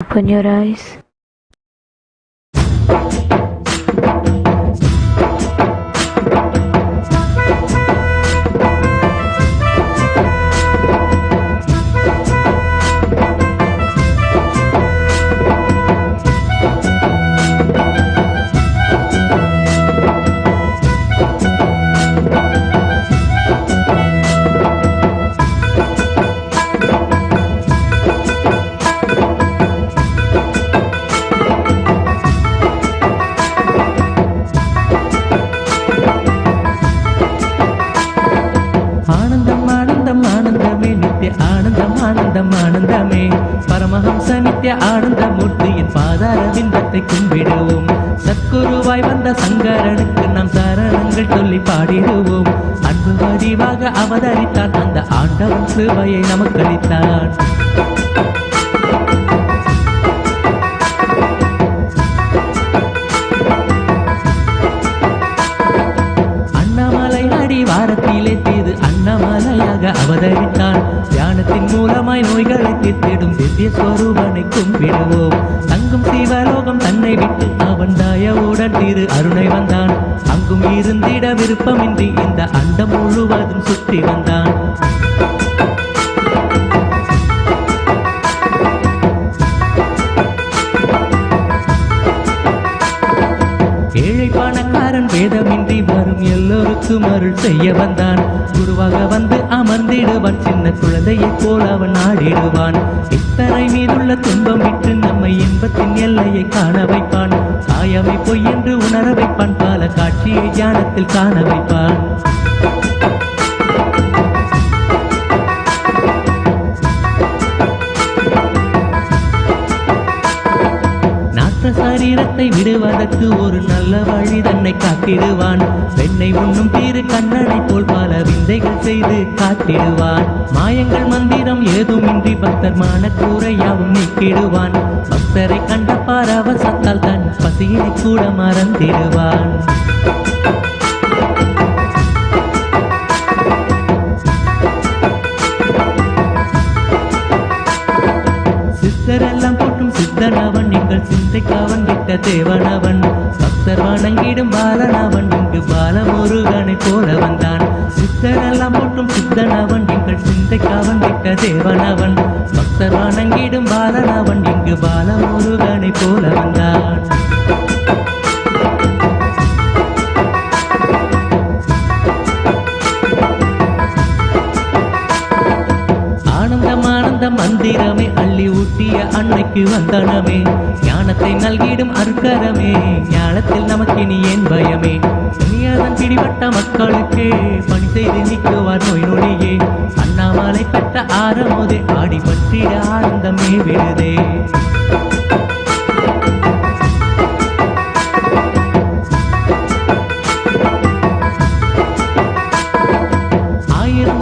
Open your eyes. ஆனந்தமே பரமஹம்ச நித்ய ஆனந்த மூர்த்தியின் பாதார விந்தத்தை கும்பிடுவோம். சத்குருவாய் வந்த சங்கரனுக்கு நாம் சரணங்கள் சொல்லி பாடிடுவோம். அன்பு வடிவாக அவதரித்தான், அந்த ஆண்டவன் கிருபையை நமக்களித்தான். வாரத்திலே தீது அண்ணாமலையாக அவதரித்தான். தியானத்தின் மூலமாய் நோய்களை தீர்த்திடும் திவ்ய ஸ்வரூபனை கும்பிடுவோம். தங்கும் சிவலோகம் தன்னை விட்டு அவன் தயவுடன் திரு அருணை வந்தான். அங்கும் இருந்திட விருப்பமின்றி இந்த அண்டம் முழுவதும் சுற்றி வந்தான். ஏழை பணக்காரன் வேதமின்றி வரும் எல்லோருக்கும் அருள் செய்ய வந்தான். குருவாக வந்து அமர்ந்திடுவான், சின்ன குழந்தையை போல அவன் ஆடிடுவான். இத்தரை மீதுள்ள துன்பம் விட்டு நம்மை இன்பத்தின் எல்லையை காண வைப்பான். காயமை பொய் என்று உணர வைப்பான், பல காட்சியை ஞானத்தில் காண வைப்பான். சரீரத்தை விடுவதற்கு ஒரு நல்ல வழி தன்னை காட்டிடுவான். பெண்ணை உண்ணும் தீரு கண்ணனை போல் பல விந்தைகள் செய்து காட்டிடுவான். மாயங்கள் மந்திரம் ஏதுமின்றி பக்தர் மனக்கூரையாவும் நீக்கிடுவான். பக்தரை கண்ட பரவசத்தால் தன் பசியை கூட மறந்திடுவான். சித்தரெல்லாம் போட்டும் சித்தனவன், எங்கள் சிந்தைக்காவன் விட்ட தேவனவன். பக்தர் வணங்கிடும் பாலனவன், இங்கு பாலமுருகனை போல வந்தான். சித்தரெல்லாம் போட்டும் சித்தனவன், எங்கள் சிந்தைக்காவன் விட்ட தேவனவன். பக்தர் வணங்கிடும் பாலனவன், இங்கு பாலமுருகனை போல வந்தான். மந்திரமே அள்ளி ஊட்டிய அன்னைக்கு வந்தனமே, ஞானத்தை நல்கிடும் அருக்கரமே, ஞானத்தில் நமக்கினி ஏன் பயமே. இனியதன் பிடிபட்ட மக்களுக்கே பணி செய்து நீக்குவார் நோய் நொடியே. அண்ணாமலை பெற்ற ஆரமோதே ஆடி பற்றிட ஆனந்தமே விடுதே.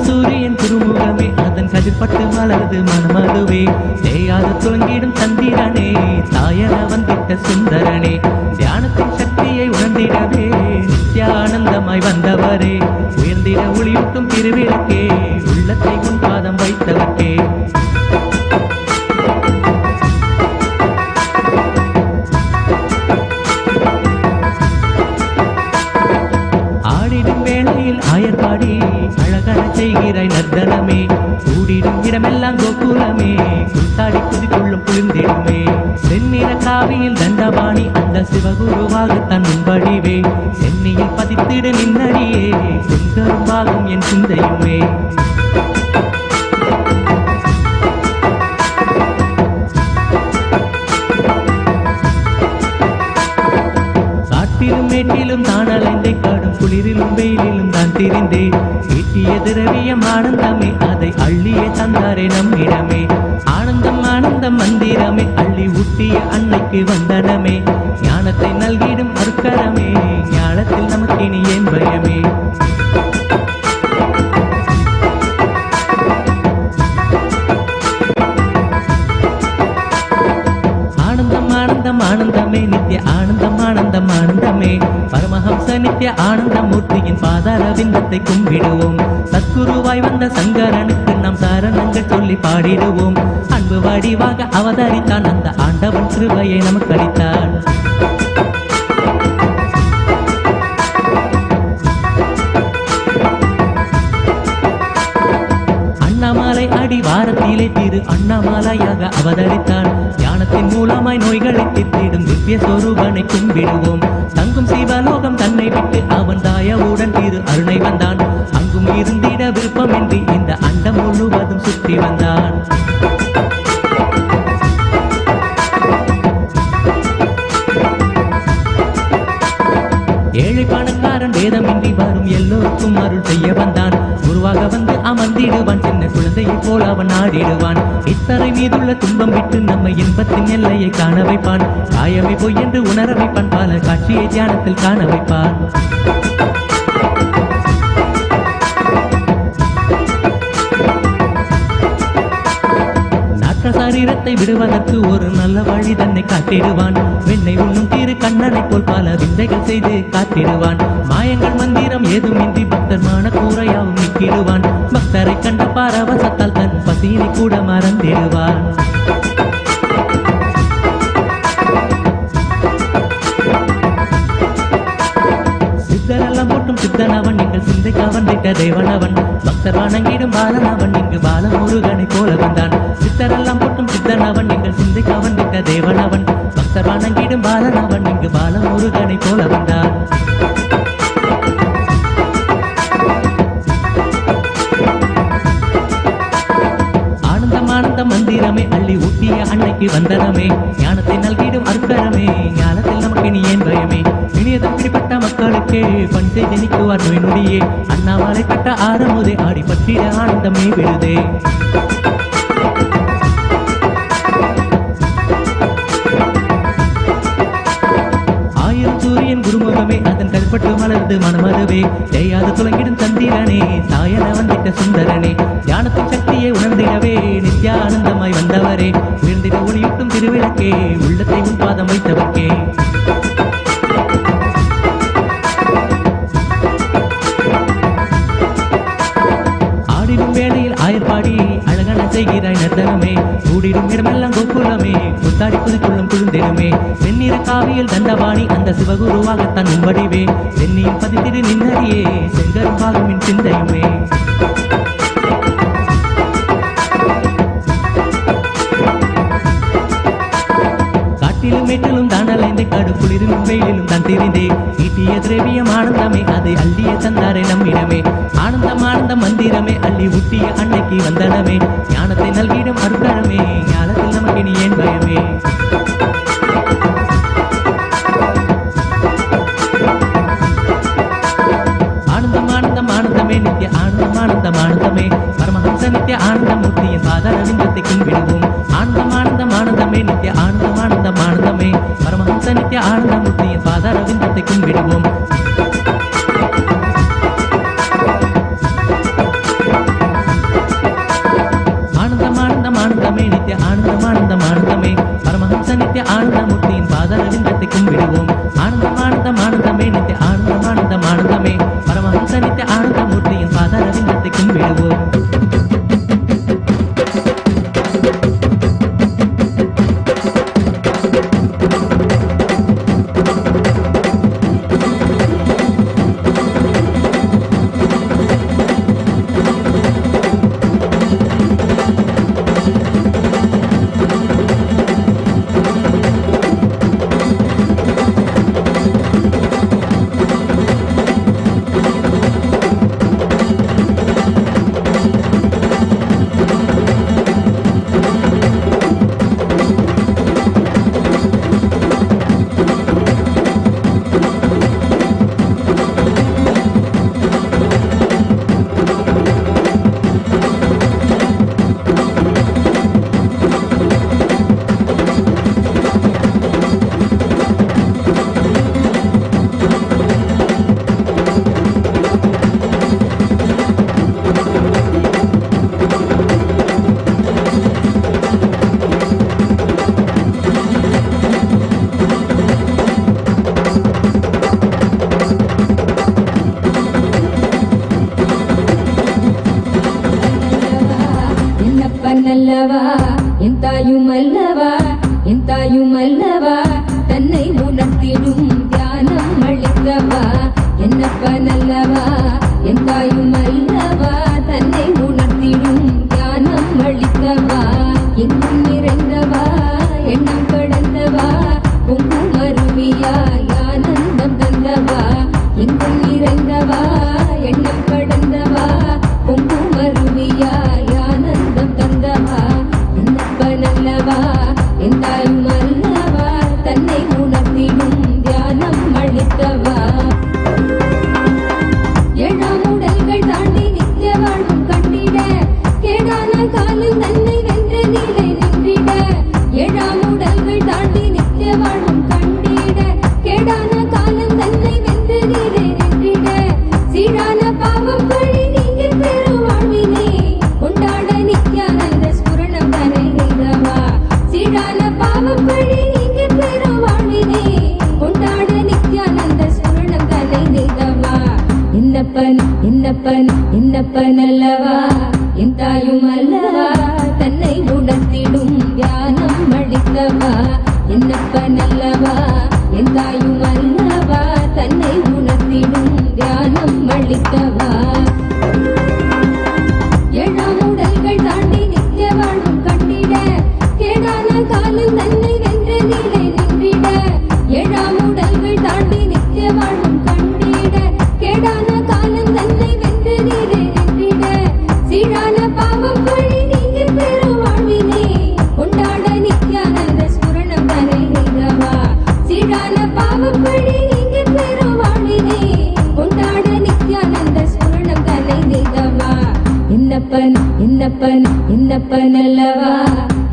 சூரியன் திருமுகமே அதன் கதிர்பட்டு மலர்ந்து மனமதுவே. தேயாத துளங்கிடும் சந்திரனே, தாயன வந்திட்ட சுந்தரனே. தியானத்தின் சக்தியை உணர்ந்திடவே நித்யானந்தமாய் வந்தவரே. உயர்ந்திட ஒளியூட்டும் திருவிளக்கே, உள்ளத்தை உன் பாதம் வைத்தவர்க்கே. ஆடிடும் வேளையில் ஆயர்பாடி அழகன செய்கிறாய் நர்தனமே. கூடிடும் இடமெல்லாம் கோகுலமே, குத்தாடி குதித்துள்ளும் குளிர்ந்திடுமே. செந்நிற காவியில் தண்டபாணி அந்த சிவகுருவாக தன் வடிவே. சென்னியில் பதித்திடு நின்னடியே, செங்கரும்பாகும் என் சிந்தையுமே. காட்டிலும் மேட்டிலும் தான் அலைந்தே, காடும் குளிரிலும் வெயிலிலும் தான் திரிந்தே. ஈட்டிய திரவியம் ஆனந்தமே, அதை அள்ளியே தந்தாரே நம்மிடமே. ஆனந்தம் ஆனந்தம் மந்திரமே அள்ளி ஊட்டிய அன்னைக்கு வந்தனமே. ஞானத்தை நல்கிடும் அருக்கரமே, ஞானத்தில் நமக்கினி ஏன் பயமே. ஆனந்தமே நித்ய ஆனந்தம் ஆனந்தம் ஆனந்தமே பரமஹம்ச நித்ய ஆனந்த மூர்த்தியின் பாதார விந்தத்தை கும்பிடுவோம். சத்குருவாய் வந்த சங்கரனுக்கு நாம் சரணங்கள் சொல்லி பாடிடுவோம். அன்பு வடிவாக அவதரித்தான் அந்த கிருபையை நமக்கு அளித்தார். அண்ணாமலை அடிவாரத்திலே திரு அண்ணாமலையாக அவதரித்தான். ஞானத்தின் மூலமாய் நோய்களை தீர்த்திடும் திவ்ய சொரூபனை கும்பிடுவோம். தங்கும் சிவலோகம் தன்னை விட்டு அவன் தாயவுடன் திரு அருணை வந்தான். அங்கும் இருந்திட விருப்பமின்றி இந்த அண்டம் முழுவதும் சுற்றி வந்தான். ஏழை பணக்காரன் வேதமின்றி வரும் எல்லோருக்கும் அருள் செய்ய வந்தான். குருவாக வந்து அமர்ந்திடுவான். சின்ன குழந்தையை போல் அவன் ஆடிடுவான். இத்தரை மீதுள்ள துன்பம் விட்டு நம்மை இன்பத்தின் எல்லையை காண வைப்பான். காயமை பொய் என்று உணர வைப்பான். பல காட்சியை தியானத்தில் காண வைப்பான். சரீரத்தை விடுவதற்கு ஒரு நல்ல வழி தன்னை காட்டிடுவான். வெண்ணை உண்ணும் திரு கண்ணனை போல் பல விந்தைகள் செய்து காட்டிடுவான். மாயங்கள் மந்திரம் ஏதுமின்றி பக்தர் மான கூரையாவும் நிற்கிடுவான். பக்தரை கண்ட பாரவசத்தால் தன் பசியினை கூட மறந்திடுவான். சித்தரெல்லாம் போட்டும் சித்தனவன் எங்கள் சிந்தைக்கு அவன் விட்ட தேவனவன். பக்தர் வணங்கிடும் பாலனவன் இங்கு பாலமுருகனை போல வந்தான். சித்தரெல்லாம் போட்டும் சித்தனவன் எங்கள் சிந்தைக்கு அவன் விட்ட தேவனவன். பக்தர் வணங்கிடும் பாலனவன் இங்கு பாலமுருகனை போல வந்தான். ஆனந்த மந்திரமே அள்ளி ஊட்டிய அன்னைக்கு வந்தனமே. ஞானத்தை நல்கிடும் அற்பரமே. ஞானத்தில் நமக்கு இனி ஏன் பயமே. இனியதம் பிடிப்பட்ட மக்களுக்கு பண் செய்து நிற்குவார் நோய் நொடியே. அண்ணாமலை கட்ட ஆரமுதே ஆடி பற்றிட ஆனந்தமே விழுதே. சூரியன் குருமுகமே அதன் கல்பட்டு மலர்ந்து மனமதுவே. ஜெயாது துளங்கிடும் சந்திரனே சாயன வந்திட்ட சுந்தரனே. ஞானத்தின் சக்தியை உணர்ந்திடவே நித்யானந்தமாய் வந்தவரே. உயர்ந்திட ஒளியூட்டும் திருவிளக்கே உள்ளத்தை உன் பாதம் வைத்தவர்க்கே. ஆடிடும் வேளையில் ஆயர்பாடி அழகன செய்கிறாய் நர்த்தனமே. கூடிடும் இடமெல்லாம் கோகுலமே. புத்தாடி புதுக்குள்ளும் குழுந்திடுமே. செந்நிற காவியில் தண்டவாணி அந்த சிவகுருவாகத்தான் உம்படிவே. சென்னியில் பதித்திடு நின்னறியே செங்கரும் பாகமின் சிந்தையுமே. காட்டிலும் மேட்டிலும் தான் அலைந்த காடு குளிரிலும் வெயிலிலும் தான் தெரிந்தே. ஈட்டிய திரவியம் ஆனந்தமே அதை அள்ளிய தந்தாரை நம்மிடமே. ஆனந்தம் ஆனந்த மந்திரமே அள்ளி ஊட்டிய அன்னைக்கு வந்தனமே. ஞானத்தை நல்கிடும் அருக்கரமே. ஞானத்தில் நமக்கு இனி ஏன் பயமே. ஆனந்தம் ஆனந்தம் ஆனந்தமே நித்திய ஆனந்தம் ஆனந்தம் ஆனந்தமே. பரமஹம்ச நித்திய ஆனந்தமூர்த்தியின் பாதரவிந்தத்தை கும்பிடுவோம். ஆனந்தம் ஆனந்தம் ஆனந்தமே நித்திய ஆனந்தம் ஆனந்தம் ஆனந்தமே. பரமஹம்ச நித்திய ஆனந்தமூர்த்தியின் பாதரவிந்தத்தை கும்பிடுவோம். ஆனந்தம் ஆனந்தம் ஆனந்தமே நித்திய ஆனந்தம் ஆனந்தம் ஆனந்தமே. பரமஹம்ச நித்திய ஆனந்தமூர்த்தியின் பாதரவிந்தத்தை கும்பிடுவோம். ஆனந்தம் ஆனந்தம் ஆனந்தமே நித்திய ஆனந்தம் ஆனந்தம் ஆனந்தமே. பரமஹம்ச நித்திய ஆனந்தமூர்த்தியின் பாதரவிந்தத்தை கும்பிடுவோம். நல்லவா என் தாயும் அல்லவா என் தாயும் அல்லவா தன்னை உணர்த்திடும் தியானம் அளித்தவா என்னப்பன் அல்லவா என் தாயும் அல்லவா தன்னை உணர்த்திடும் தியானம் அளித்தவா எங்கும் நிறைந்தவா எண்ணம் கடந்தவா பொங்கும் அருவியாய் ஆனந்தம் தந்தவா எங்கும் நிறைந்தவா எண்ணம் கடந்தவா பொங்கும் அருவியாய் ஆனந்தம் தந்தவா என்னப்பன் அல்லவா என் தாயும் அல்லவா தன்னை உணர்த்திடும் தியானம் அளித்தவா ஏழாம் உடல்கள் தாண்டி நித்திய வாழ்வும் கண்டிட கேடான காலில் தன்னை வென்ற நிலை நின்றிட ஏழாம் உடல்கள் தாண்டி நித்திய வாழ்வும் கண்டிட கேடான காலம் தன்னை வென்ற நிலை நின்றிட சீரான பாவம் பழி நீங்கி பெரும் வாழ்வினை கொண்டாட நித்யானந்த ஸ்புரணம் தனை நெய்தவா சீரான பாவம் பழி நீங்கி பெரும் வாழ்வினை கொண்டாட நித்யானந்த ஸ்புரணம் தனை நெய்தவா என்னப்பன் என்னப்பன் என்னப்பன் அல்லவா என் தாயும் அல்லவா தன்னை உணர்த்திடும் தியானம் அளித்தவா என்னப்பன் அல்லவா என் தாயும் அல்லவா தன்னை உணர்த்திடும் தியானம் அளித்தவா ஏழாம் உடல்கள் தாண்டி நித்திய வாழ்வும் கண்டிட கேடான காலம் தன்னை வென்ற நிலை நின்றிட ஏழாம் உடல்கள் தாண்டி நித்திய வாழ்வும் கண்டிட கேடான காலம் தன்னை வென்ற நிலை நின்றிட சீரான பாவம் பழி நீங்கி பெரும் வாழ்வினை கொண்டாட நித்யானந்த ஸ்புரணம் தனை நெய்தவா சீரான பாவம் பழி நீங்கி பெரும் வாழ்வினை கொண்டாட நித்யானந்த ஸ்புரணம் தனை நெய்தவா என்னப்பன் என்னப்பன் என்னப்பன் அல்லவா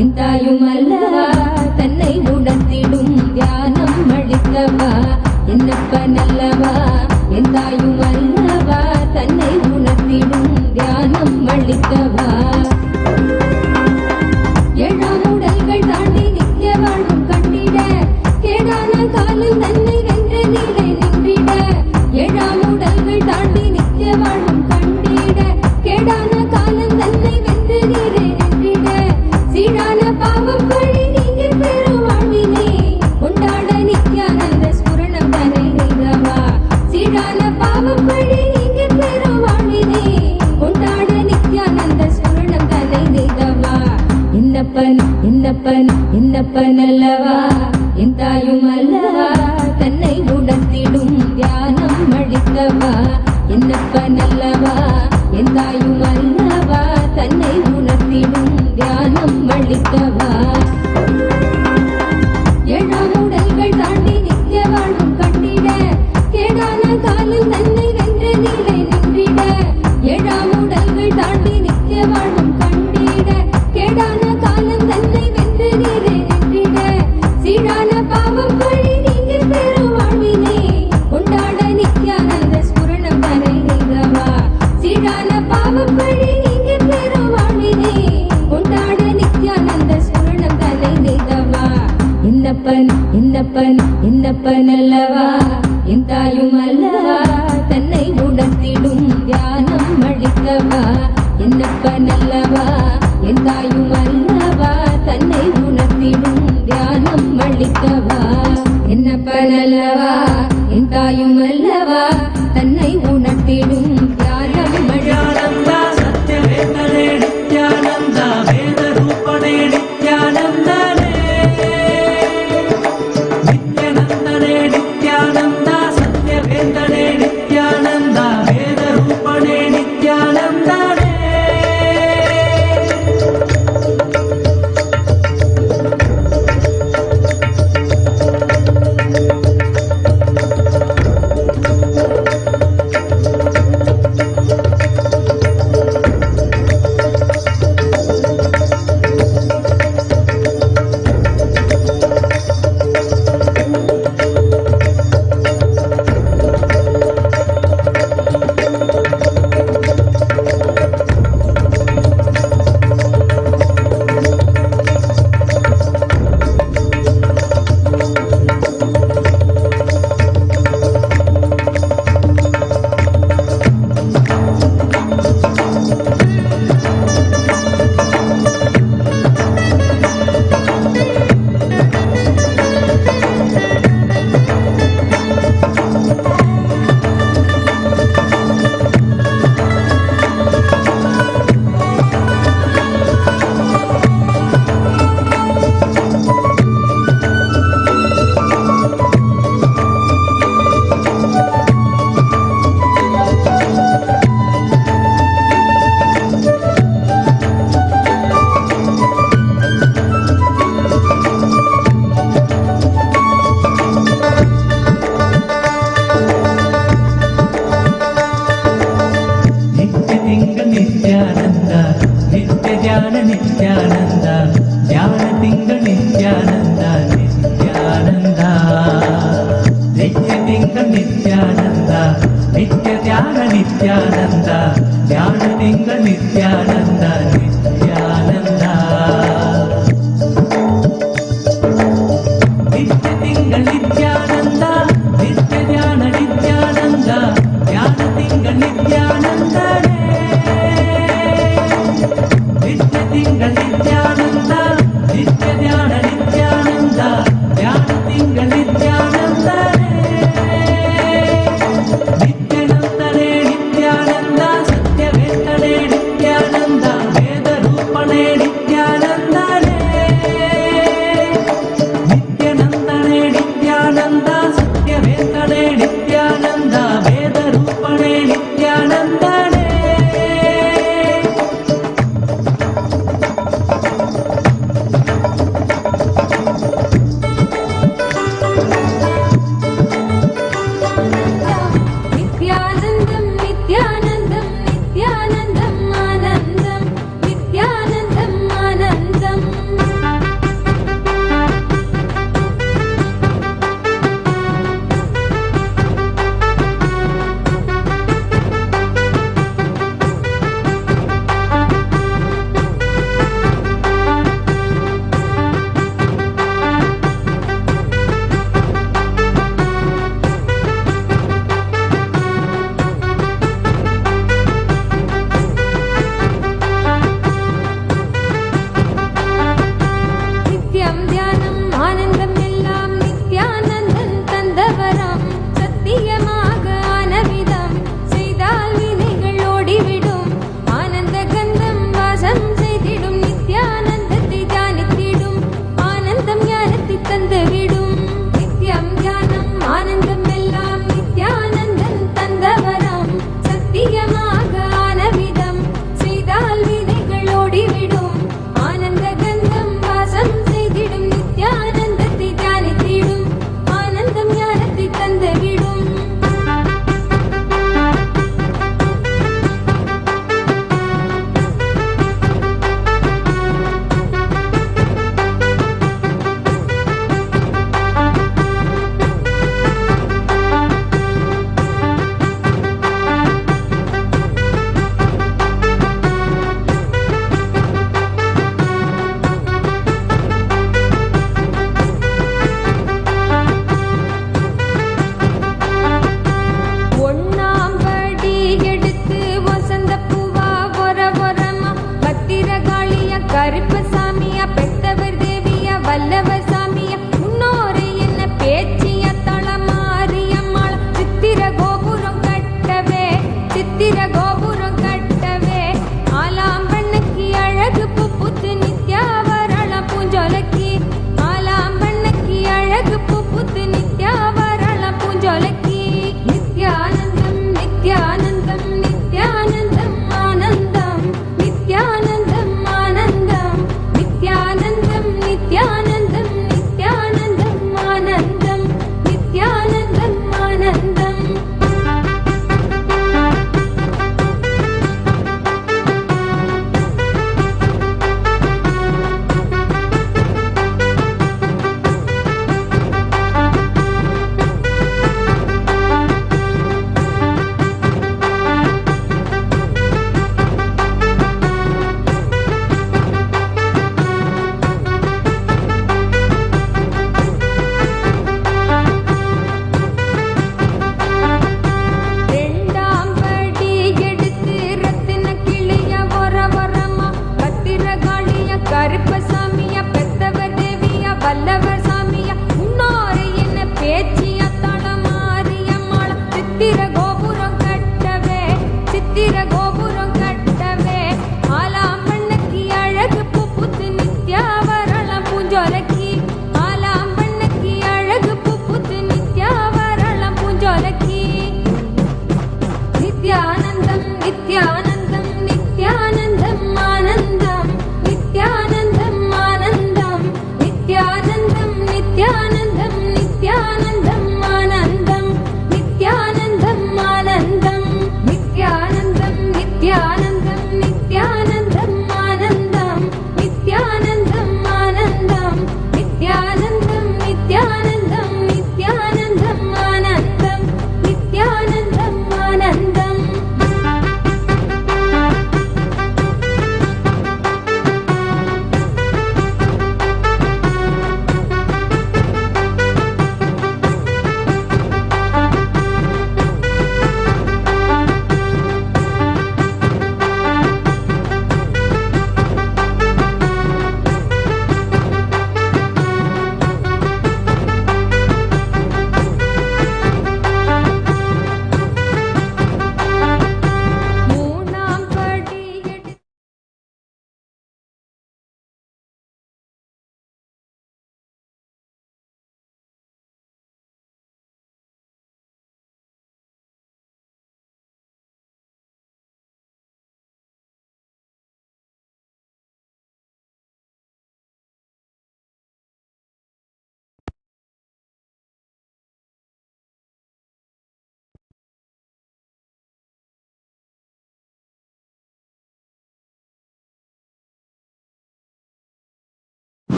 என் தாயும் அல்லவா தன்னை உணர்த்திடும் தியானம் அளித்தவா என்னப்பன் அல்லவா என் தாயும் அல்லவா தன்னை உணர்த்திடும் தியானம் அளித்தவா ஏழாம் உடல்கள் தாண்டி நித்திய வாழ்வும் கண்டிட கேடான காலம் தன்னை வென்ற நிலை நின்றிட ஏழாம் உடல்கள் தாண்டி நித்திய வாழ்வும் கண்டிட கேடான காலம் தன்னை வென்ற நிலை நின்றிட சீரான பாவம் பழி நீங்கி பெரும் வாழ்வினை கொண்டாட நித்யானந்த ஸ்புரணம் தனை நெய்தவா சீரான பாவம் பழி நீங்கி பெரும் வாழ்வினை கொண்டாட நித்யானந்த ஸ்புரணம் தனை நெய்தவா என்னப்பன் என்னப்பன் என்னப்பன் அல்லவா என் தாயும் அல்லவா தன்னை உணர்த்திடும் தியானம் அளித்தவா என்னப்பன் அல்லவா என் தாயும் அல்லவா தன்னை உணர்த்திடும் தியானம் அளித்தவா ஏழாம் உடல்கள் தாண்டி நித்திய வாழ்வும் கண்டிட கேடான காலம் தன்னை வென்ற நிலை நின்றிட ஏழாம் உடல்கள் தாண்டி நித்திய வாழ்வும் கண்டிட கேடான காலம் தன்னை வென்ற நிலை நின்றிட சீரான பாவம் பழி நீங்கி பெரும் வாழ்வினை கொண்டாட நித்யானந்த ஸ்புரணம் தனை நெய்தவா சீரான பாவம் பழி நீங்கி பெரும் வாழ்வினை கொண்டாட நித்யானந்த ஸ்புரணம் தனை நெய்தவா என்னப்பன் என்னப்பன் என்னப்பன் அல்லவா என் தாயும் அல்லவா தன்னை உணர்த்திடும் தியானம் அளித்தவா என்னப்பன் அல்லவா என் தாயும் அல்லவா தன்னை உணர்த்திடும் தியானம் அளித்தவா என்னப்பன் அல்லவா என் தாயும் அல்லவா தன்னை உணர்த்திடும் தியானம் நித்யானந்தா சத்யவேதனே நித்யானந்தா வேத ரூபணே நித்யானந்தனே நித்யானந்தனே நித்யானந்தா சத்யவேதனே நித்யானந்தா வேத ரூபணே நித்யானந்தனே ಧ್ಯಾನ ನಿತ್ಯಾನಂದ ಧ್ಯಾನ ತಿಂಗಳ ನಿತ್ಯಾನಂದ ನಿತ್ಯಾನಂದ ನಿತ್ಯ ತಿಂಗಳ ನಿತ್ಯಾನಂದ ನಿತ್ಯ ಧ್ಯಾನ ನಿತ್ಯಾನಂದ ಧ್ಯಾನ ತಿಂಗಳ ನಿತ್ಯಾನಂದನೇ ನಿತ್ಯ ತಿಂಗಳ ನಿತ್ಯಾನಂದ ನಿತ್ಯ ಧ್ಯಾನ ನಿತ್ಯಾನಂದ ಧ್ಯಾನ ತಿಂಗಳ ನಿತ್ಯಾನಂದನೇ ನಿತ್ಯಾನಂದನೇ ನಿತ್ಯಾನಂದ ಸತ್ಯವೇತ್ತನೇ ನಿತ್ಯಾನಂದ ವೇದ ರೂಪಣೆ ನಿತ್ಯಾನಂದನೇ ನಿತ್ಯಾನಂದನೇ Nithyananda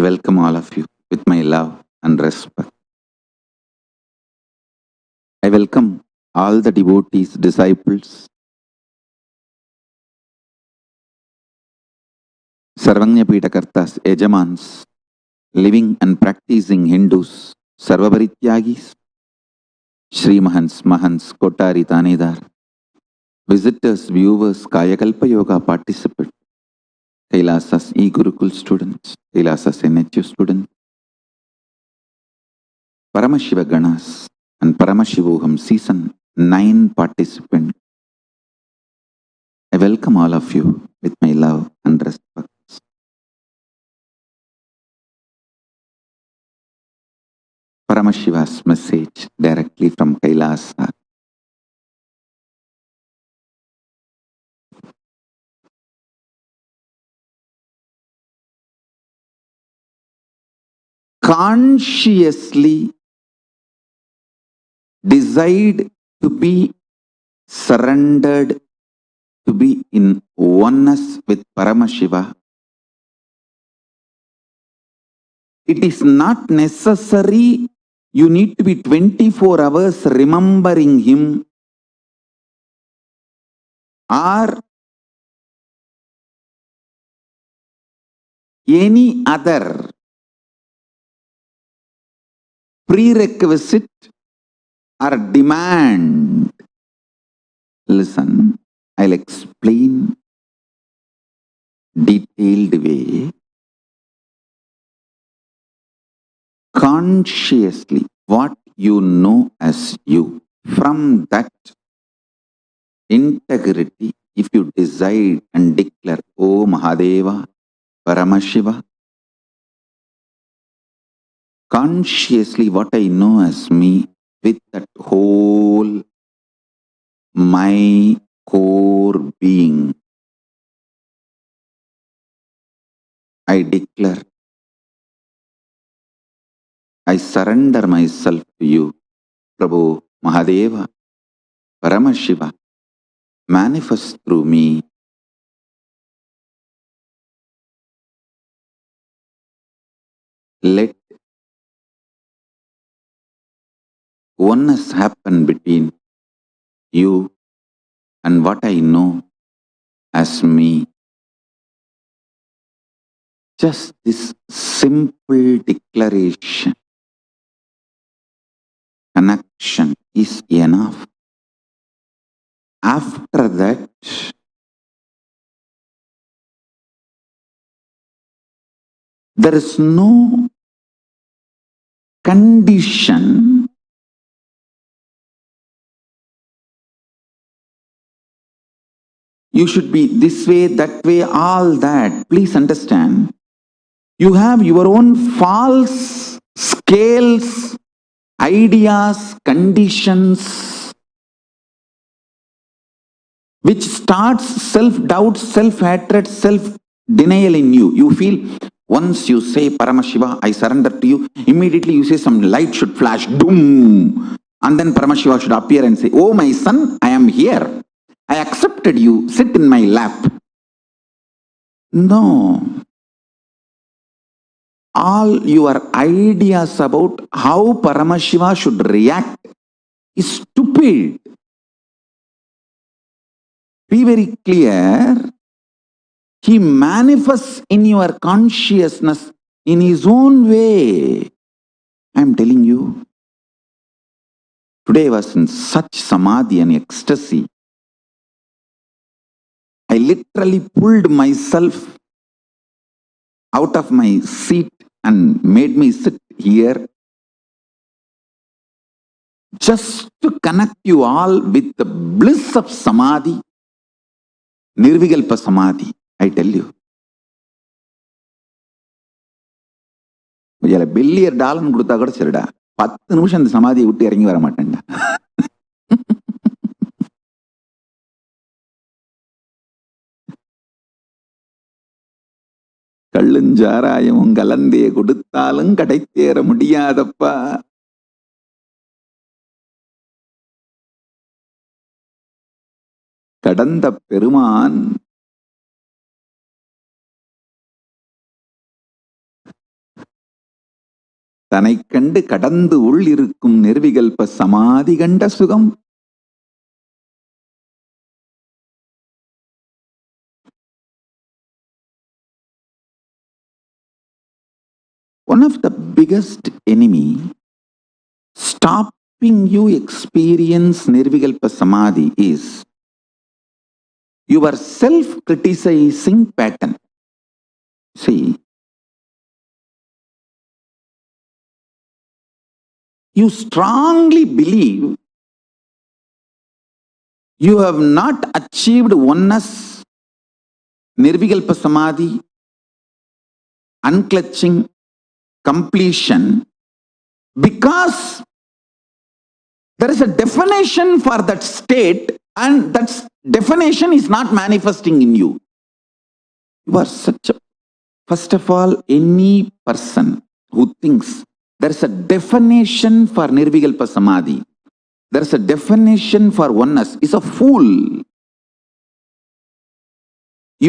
welcome all of you with my love and respect. I welcome all the devotees, disciples, Sarvanya Pitakartas, Ejamans, living and practicing Hindus, Sarvaparityagis, Shri Mahants, Mahants, Kotari, Tanedar, visitors, viewers, Kayakalpa Yoga participants, Kailasas E-Gurukul students, Kailasas NHU students, Paramashiva Ganas and Paramashivoham Season 9 participants. I welcome all of you with my love and respect. Paramashiva's message directly from Kailasa. Consciously decide to be surrendered, to be in oneness with Paramashiva. It is not necessary you need to be 24 hours remembering him or any other prerequisite or demand. Listen, I'll explain detailed way. Consciously, what you know as you, from that integrity, if you decide and declare, O Mahadeva, Paramashiva, consciously what I know as me, with that whole my core being, I declare, I surrender myself to you, Prabhu, Mahadeva, Paramashiva, manifest through me. Let oneness happen between you and what I know as me. Just this simple declaration, connection is enough. After that, there is no condition you should be this way, that way, all that. Please understand, you have your own false scales, ideas, conditions, which starts self-doubt, self-hatred, self-denial in you. You feel, once you say, Paramashiva, I surrender to you, immediately you say some light should flash, doom, and then Paramashiva should appear and say, oh my son, I am here. I accepted you, sit in my lap. No. All your ideas about how Paramashiva should react is stupid. Be very clear. He manifests in your consciousness in his own way. I am telling you. Today I was in such samadhi and ecstasy. I literally pulled myself out of my seat and made me sit here just to connect you all with the bliss of samadhi, Nirvikalpa samadhi. I tell you. $1 billion கொடுத்தா கூட சரிடா, 10 நிமிஷம் அந்த சமாதியை விட்டு இறங்கி வர மாட்டேன்டா. கள்ளுஞ்சாராயமும் கலந்தே கொடுத்தாலும் கடைத்தேற முடியாதப்பா. கடந்த பெருமான் தனைக் கண்டு கடந்து உள் இருக்கும் நிர்விகல்ப சமாதி கண்ட சுகம். One of the biggest enemy stopping you experience nirvikalpa samadhi is your self-criticizing pattern. See, you strongly believe you have not achieved oneness, nirvikalpa samadhi, unclutching, completion, because there is a definition for that state and that definition is not manifesting in you. You are such a, first of all, any person who thinks there is a definition for nirvikalpa samadhi, there is a definition for oneness, is a fool.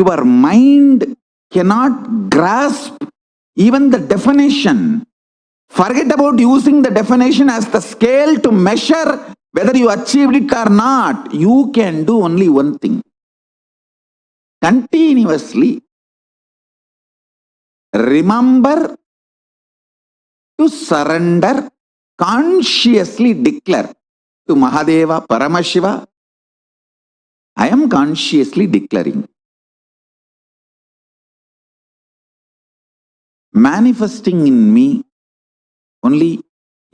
Your mind cannot grasp even the definition. Forget about using the definition as the scale to measure whether you achieved it or not. You can do only one thing. Continuously remember to surrender, consciously declare to Mahadeva, Paramashiva, I am consciously declaring. Manifesting in me only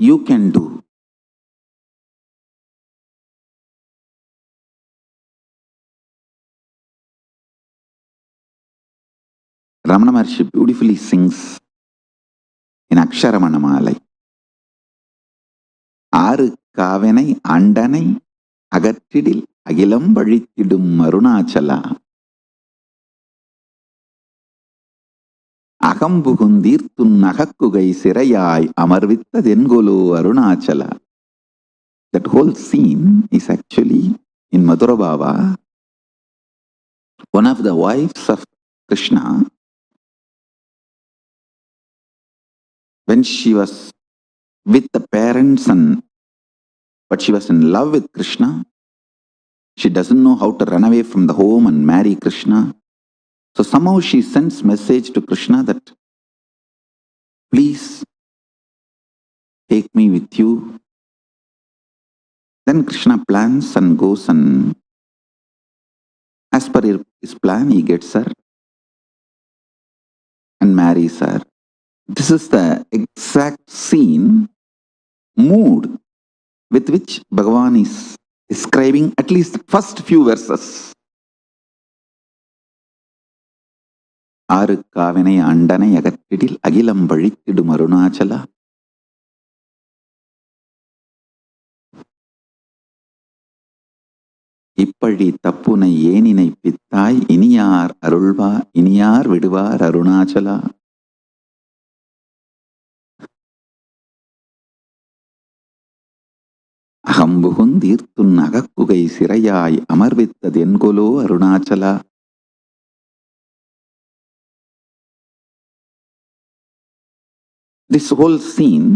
you can do. Ramana Maharshi beautifully sings in Aksharamana Malai. ஆறு காவனை அண்டனை அகற்றிடில் அகிலம் வழித்திடும் Arunachala அகம்புகுந்தீர்த்துன் அகக்குகை சிறையாய் அமர்வித்ததென்கொலோ Arunachala. That whole scene is actually in Madhura Bhava. One of the wives of Krishna, when she was with the parents but she was in love with Krishna, she doesn't know how to run away from the home and marry Krishna. So somehow she sends message to Krishna that, please take me with you. Then Krishna plans and goes, and as per his plan, he gets her and marries her. This is the exact scene, mood with which Bhagavan is describing at least the first few verses. ஆறு காவினை அண்டனை அகற்றிடில் அகிலம் வழித்திடும் அருணாச்சலா. இப்பழி தப்புனை ஏனினை பித்தாய் இனியார் அருள்வா இனியார் விடுவார் Arunachala. அகம்புகுந்தீர்த்துன் அகக்குகை சிறையாய் அமர்வித்ததென்கொலோ Arunachala. This whole scene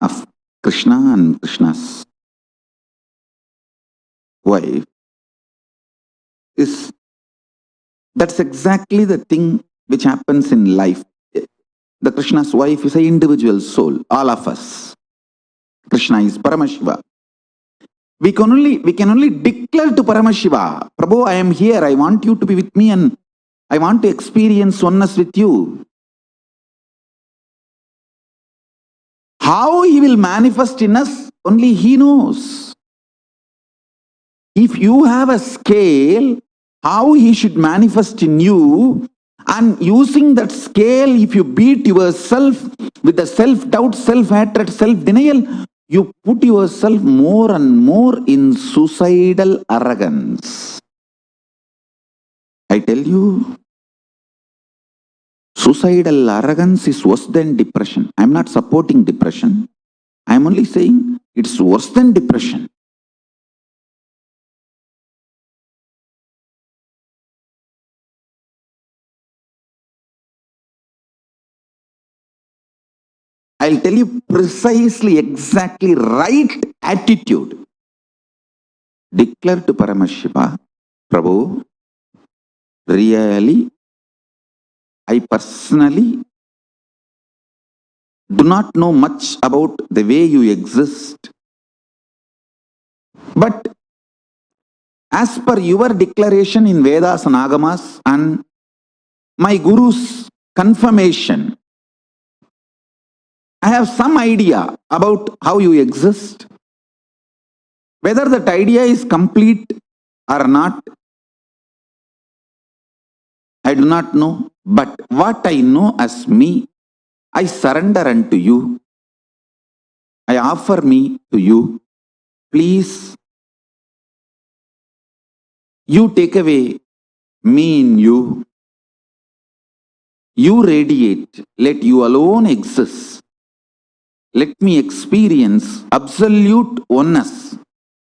of Krishna and Krishna's wife that's exactly the thing which happens in life. The Krishna's wife is an individual soul, all of us. Krishna is Paramashiva. We can only declare to Paramashiva, Prabhu, I am here, I want you to be with me and I want to experience oneness with you. How he will manifest in us, only he knows. If you have a scale, how he should manifest in you, and using that scale, if you beat yourself with the self-doubt, self-hatred, self-denial, you put yourself more and more in suicidal arrogance. I tell you, suicidal arrogance is worse than depression. I am not supporting depression. I am only saying it's worse than depression. I'll tell you precisely, exactly right attitude. Declare to Paramashiva, Prabhu, really, I personally do not know much about the way you exist. But as per your declaration in Vedas and Agamas and my Guru's confirmation, I have some idea about how you exist. Whether that idea is complete or not, I do not know. But what I know as me, I surrender unto you. I offer me to you. Please, you take away me in you. You radiate. Let you alone exist. Let me experience absolute oneness,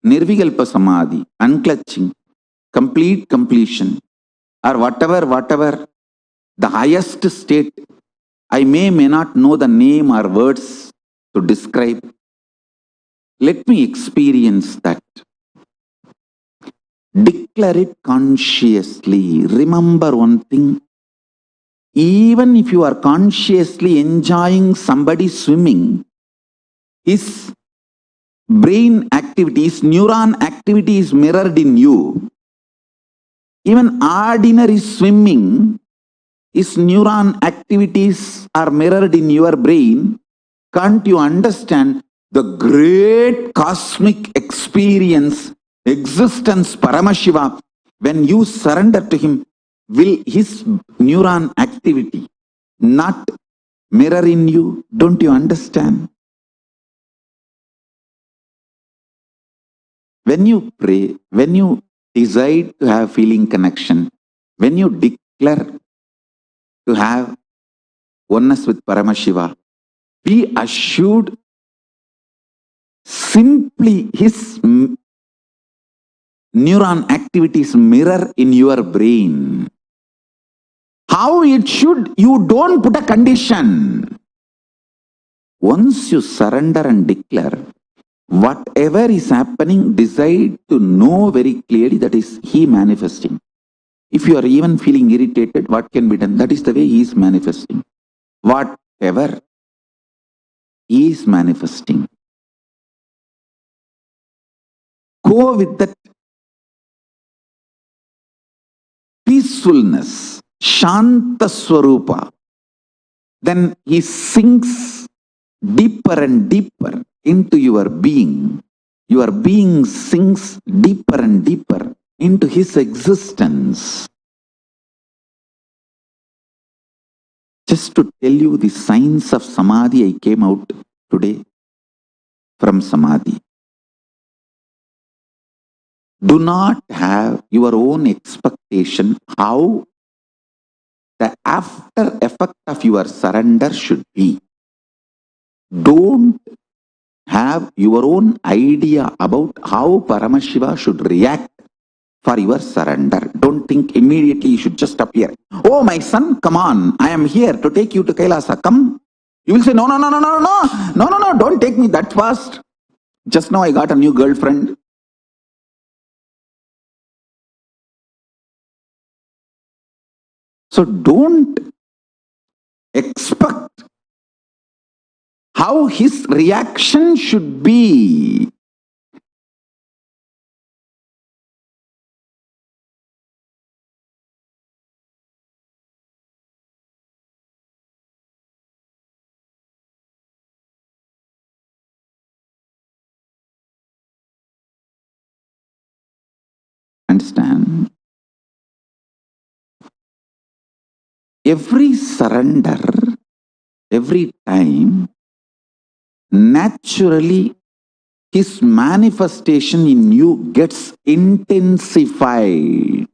nirvikalpa samadhi, unclutching, complete completion, or whatever the highest state. I may not know the name or words to describe. Let me experience that. Declare it consciously. Remember one thing. Even if you are consciously enjoying somebody swimming, his brain activity, his neuron activity is mirrored in you. Even ordinary swimming, his neuron activities are mirrored in your brain. Can't you understand the great cosmic experience, existence, Paramashiva, when you surrender to him, will his neuron activity not mirror in you? Don't you understand? When you pray, when you decide to have feeling connection, when you declare to have oneness with Paramashiva, be assured simply his neuron activities mirror in your brain. How it should, you don't put a condition. Once you surrender and declare, whatever is happening, decide to know very clearly that is he manifesting. If you are even feeling irritated, what can be done? That is the way he is manifesting. Whatever he is manifesting. Go with that peacefulness, Shanta Swarupa. Then he sinks deeper and deeper into your being. Your being sinks deeper and deeper into his existence. Just to tell you the signs of Samadhi, I came out today from Samadhi. Do not have your own expectation how the after effect of your surrender should be. Don't have your own idea about how Paramashiva should react for your surrender. Don't think immediately you should just appear. Oh, my son, come on. I am here to take you to Kailasa. Come. You will say, no, don't take me that fast. Just now I got a new girlfriend. So don't expect how his reaction should be. Understand? Every surrender, every time, naturally his manifestation in you gets intensified.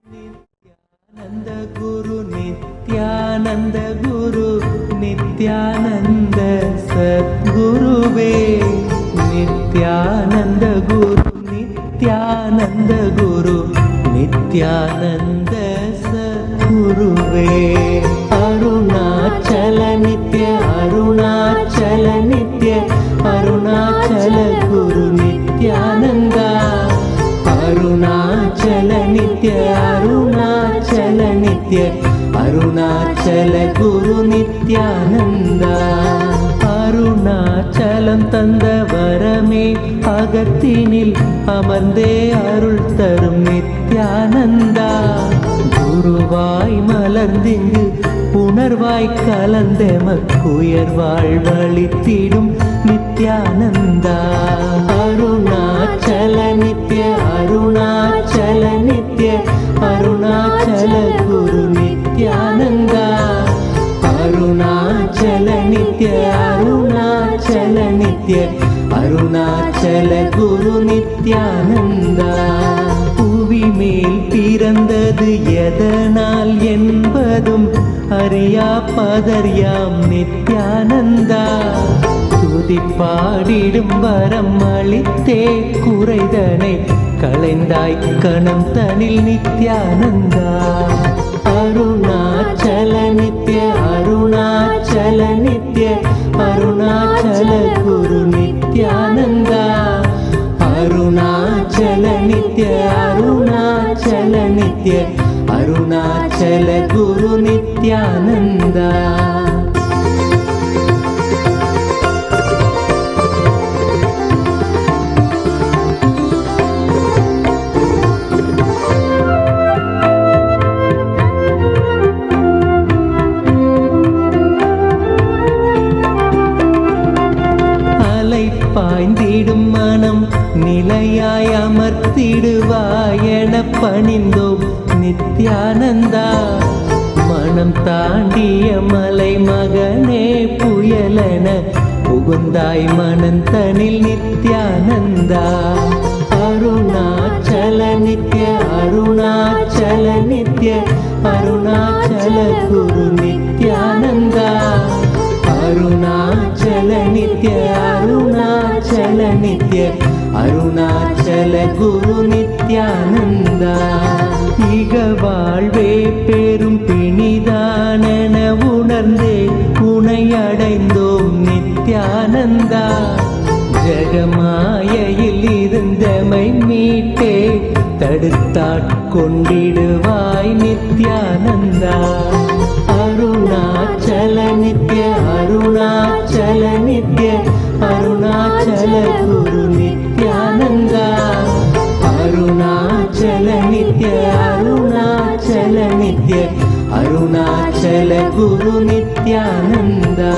Nityananda குரு நித்யானந்த குரு நித்யானந்த சத்குருவே நித்யானந்த குரு நித்யானந்த குரு நித்யானந்த சத்குருவே அருணாச்சல நித்ய அருணாச்சல நித்ய அருணாச்சல குரு நித்யானந்தா அருணாச்சல நித்ய அருணாச்சல நித்ய அருணாச்சல குரு நித்யானந்தா அருணாச்சலம் தந்த வரமே அகத்தினில் அமர்ந்தே அருள் தரும் நித்யானந்தா குருவாய் மலர்ந்திங்கு உணர்வாய் கலந்தெமக்குயர்வாழ் வழித்திடும் நித்யானந்தா அருணாச்சல நித்ய அருணாச்சல நித்ய அருணாச்சல குரு நித்யானந்தா அருணாச்சல நித்ய அருணாச்சல நித்ய அருணாச்சல குரு நித்யானந்தா புவி மேல் பிறந்தது எதனால் என்பதும் அறியா பதர்யாம் நித்யானந்தா துதி பாடிடும் வரம் அளித்தே குறைதனை களைந்தாய் கணம் தனில் நித்யானந்தா அருணாச்சல நித்ய அருணாச்சல நித்ய அருணாச்சல குரு நித்யானந்தா அருணாச்சல நித்ய அருணாச்சல நித்ய அருணாச்சல குரு நித்யானந்தா பாய்ந்திடும் மனம் நிலையாய் அமர்த்திடுவாய் என பணிந்தோம் நித்யானந்தா மனம் தாண்டிய மலை மகனே புயலென புகுந்தாய் மனந்தனில் நித்யானந்தா அருணாச்சல நித்ய அருணாச்சல நித்ய அருணாச்சல குரு நித்யானந்தா அருணாச்சல நித்ய அருணாச்சல நித்ய அருணாச்சல குரு நித்யானந்தா இக வாழ்வே பெரும் பிணிதானென உணர்ந்தே உனை அடைந்தோம் நித்யானந்தா ஜெகமாயையில் இருந்தமை மீட்டே தடுத்தாட்கொண்டிடுவாய் நித்யானந்தா அருணாச்சல நித்ய அருணாச்சல நித்ய அருணாச்சல குரு நித்யானந்தா அருணாச்சல நித்ய அருணாச்சல நித்ய அருணாச்சல குரு நித்யானந்தா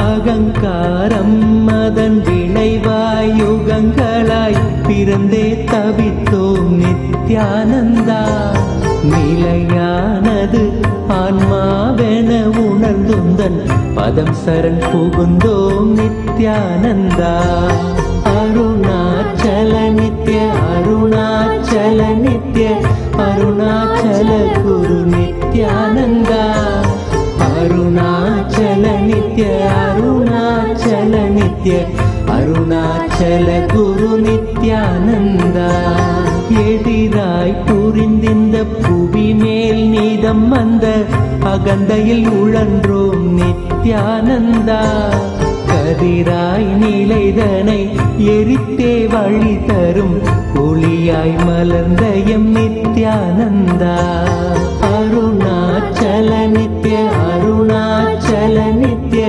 அகங்காரம் மதன் விளைவாய் யுகங்களாய் பிறந்தே தவித்தோம் நித்யானந்தா நிலையானது ஆன்மாவென உணர்ந்துந்தன் பதம் சரண் புகுந்தோம் நித்யானந்தா அருணாச்சல நித்ய அருணாச்சல நித்ய அருணாச்சல குரு நித்யானந்தா அருணாச்சல நித்ய அருணாச்சல நித்ய அருணாச்சல குரு நித்யானந்தா எதிராய் புரிந்திந்த புவி மேல் நீதம் வந்த அகந்தையில் உழன்றோம் நித்யானந்தா கதிராய் நிலைதனை எரித்தே வழி தரும் ஒளியாய் மலர்ந்த எம் நித்யானந்தா அருணாச்சல நித்ய அருணாச்சல நித்ய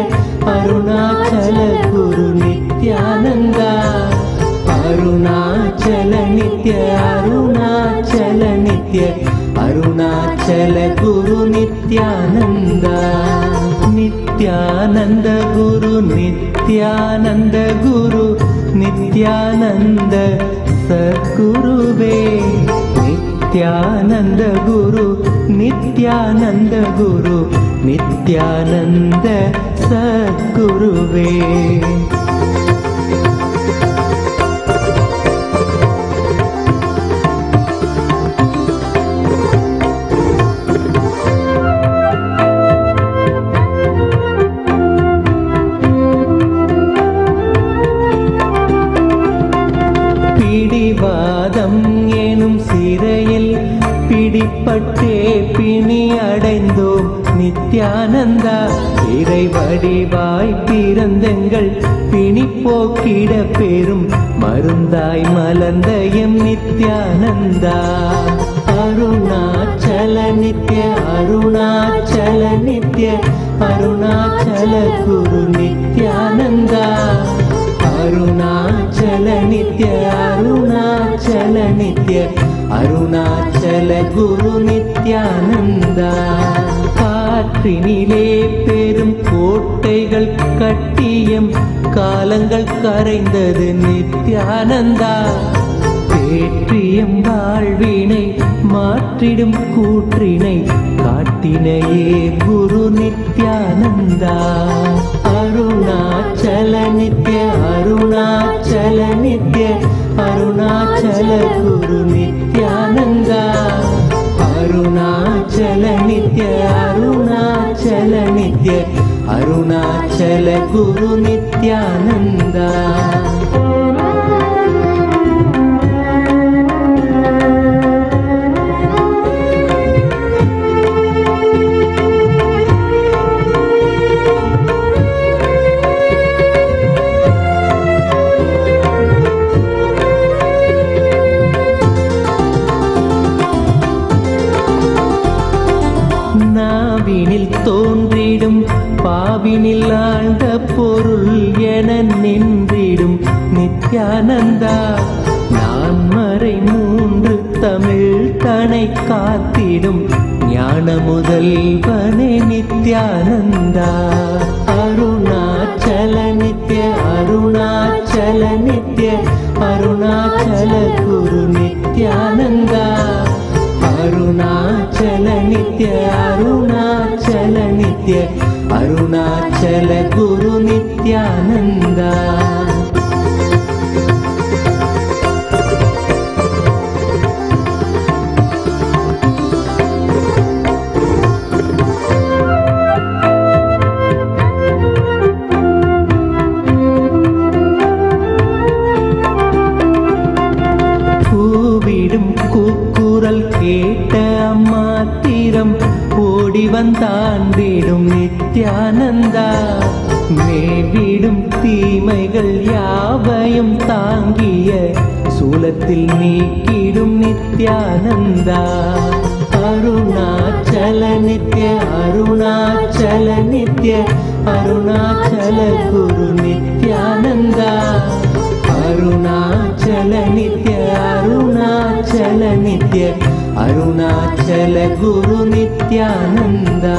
அருணாச்சல குரு நித்யானந்தா அருணாச்சல நித்ய அருணாச்சல நித்ய அருணாச்சல குரு நித்யானந்தா நித்யானந்த குரு நித்ய நித்யானந்த குரு நித்யானந்த சத்குருவே நித்யானந்த குரு நித்யானந்த குரு நித்யானந்த சத்குருவே பிடிவாதம் எனும் சிறையில் பிடிப்பட்டே பிணி அடைந்தோம் நித்யானந்தா இறை வடிவாய் பிறந்தெங்கள் பிணி போக்கிட பெரும் மருந்தாய் மலர்ந்த எம் நித்யானந்தா அருணாச்சல நித்ய அருணாச்சல நித்ய அருணாச்சல குரு நித்யானந்தா அருணாச்சல நித்ய அருணாச்சல நித்ய அருணாச்சல குரு நித்யானந்தா காற்றினிலே பெரும் கோட்டைகள் கட்டியம் காலங்கள் கரைந்தது நித்யானந்தா தேற்றியம் வாழ்வினை மாற்றிடும் கூற்றினை காட்டினையே குரு நித்யானந்தா அருணாச்சல நித்ய அருணாச்சல நித்ய அருணாச்சல குரு நித்யானந்தா அருணாச்சல நித்ய அருணாச்சல நித்ய அருணாச்சல குரு நித்யானந்தா நாவினில் தோன்றிடும் பாவினில் ஆழ்ந்த பொருள் என நின்றிடும் நித்யானந்தா நான் மறை மூன்று தமிழ் தனை காத்திடும் ஞான முதல்வனே நித்யானந்தா அருணாச்சல நித்ய அருணாச்சல நித்ய அருணாச்சல குரு நித்யானந்தா அருணாச்சல நித்ய அருணாச்சல நித்ய அருணாச்சல குரு நித்யானந்தா கூவிடும் கூக்குரல் கேட்ட அம்மாத்திரம் ஓடி வந்தாண்டிடும் நித்யானந்தா மேவிடும் தீமைகள் யாவையும் தாங்கிய சூலத்தில் நீக்கிடும் நித்யானந்தா அருணாச்சல நித்ய அருணாச்சல நித்ய அருணாச்சல குரு நித்யானந்தா அருணாச்சல நித்ய அருணாச்சல நித்ய அருணாச்சல குரு நித்யானந்தா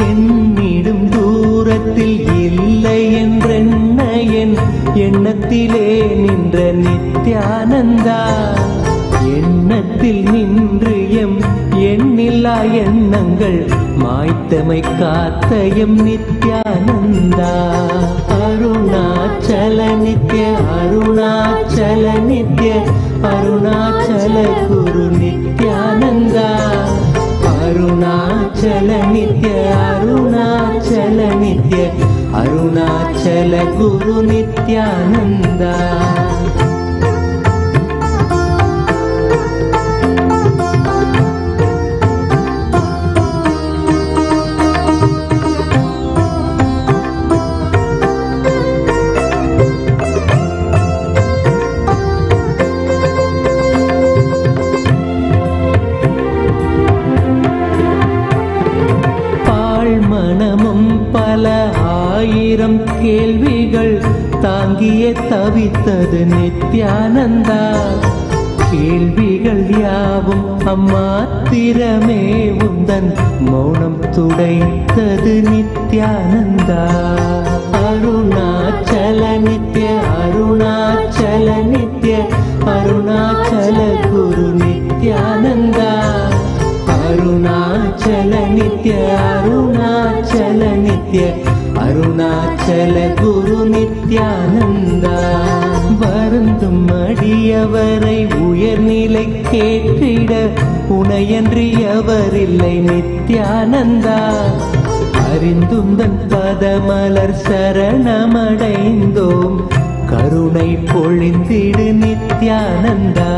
என்னிடும் தூரத்தில் இல்லை என்றென்ன என் எண்ணத்திலே நின்ற நித்யானந்தா எண்ணத்தில் நின்று எம் எண்ணில்லா எண்ணங்கள் மாய்த்தமை காத்த எம் நித்யானந்தா அருணாச்சல நித்ய அருணாச்சல நித்ய அருணாச்சல குரு நித்யானந்தா அருணாச்சல நித்ய அருணாச்சல நித்ய அருணாச்சல குரு நித்யானந்தா பல ஆயிரம் கேள்விகள் தாங்கிய தவித்தது நித்யானந்தா கேள்விகள் யாவும் அம்மாத்திரமே உந்தன் மௌனம் துடைத்தது நித்யானந்தா அருணா அருணாச்சல நித்ய அருணாச்சல நித்ய அருணாச்சல குரு நித்யானந்தா அருணாச்சல நித்ய அருணாச்சல நித்ய அருணாச்சல குரு நித்யானந்தா வருந்தும் அடியவரை உயர்நிலை கேட்டிட உனையன்றி எவரில்லை நித்யானந்தா அறிந்தும் தன் பதமலர் சரணமடைந்தோம் கருணை பொழிந்திடு நித்யானந்தா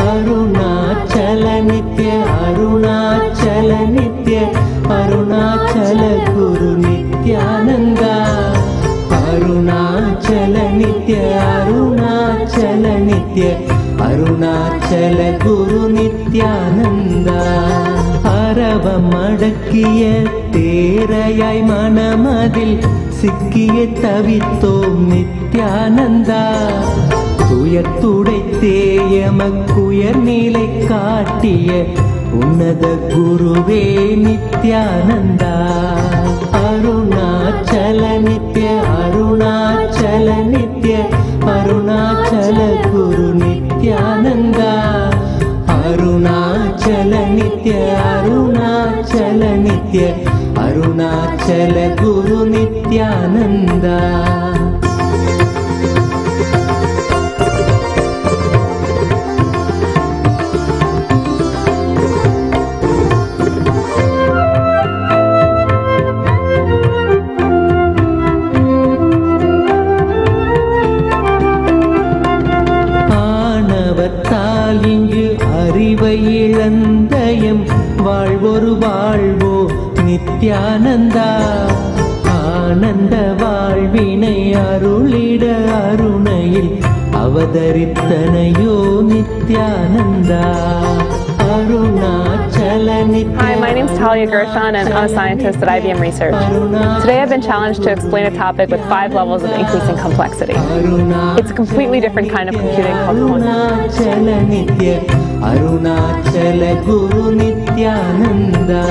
அருணாச்சல நித்ய அருணாச்சல நித்ய அருணாச்சல குரு நித்யானந்தா அருணாச்சல நித்ய அருணாச்சல நித்ய அருணாச்சல குரு நித்யானந்தா அரவம் அடக்கிய தேரையாய் மனமதில் சிக்கிய தவித்தோம் நித்யானந்தா துயத்துடை தேயமக்குயர் நிலை காட்டிய உன்னத குருவே நித்யானந்தா அருணாச்சல நித்ய அருணாச்சல நித்ய அருணாச்சல குரு நித்யானந்தா அருணாச்சல நித்ய அருணாச்சல நித்ய அருணாச்சல குரு நித்யானந்தா அறிவை இழந்தயம் வாழ்வொரு வாழ்வோ நித்யானந்தா ஆனந்த வாழ்வினை அருளிட அருணையில் அவதரித்தனையோ நித்யானந்தா அருணாச்சல நித்ய Hi, my name is Talia Gershon and I'm a scientist at IBM Research. Today I've been challenged to explain a topic with 5 levels of increasing complexity. It's a completely different kind of computing called quantum. Arunachal குரு நித்யானந்தா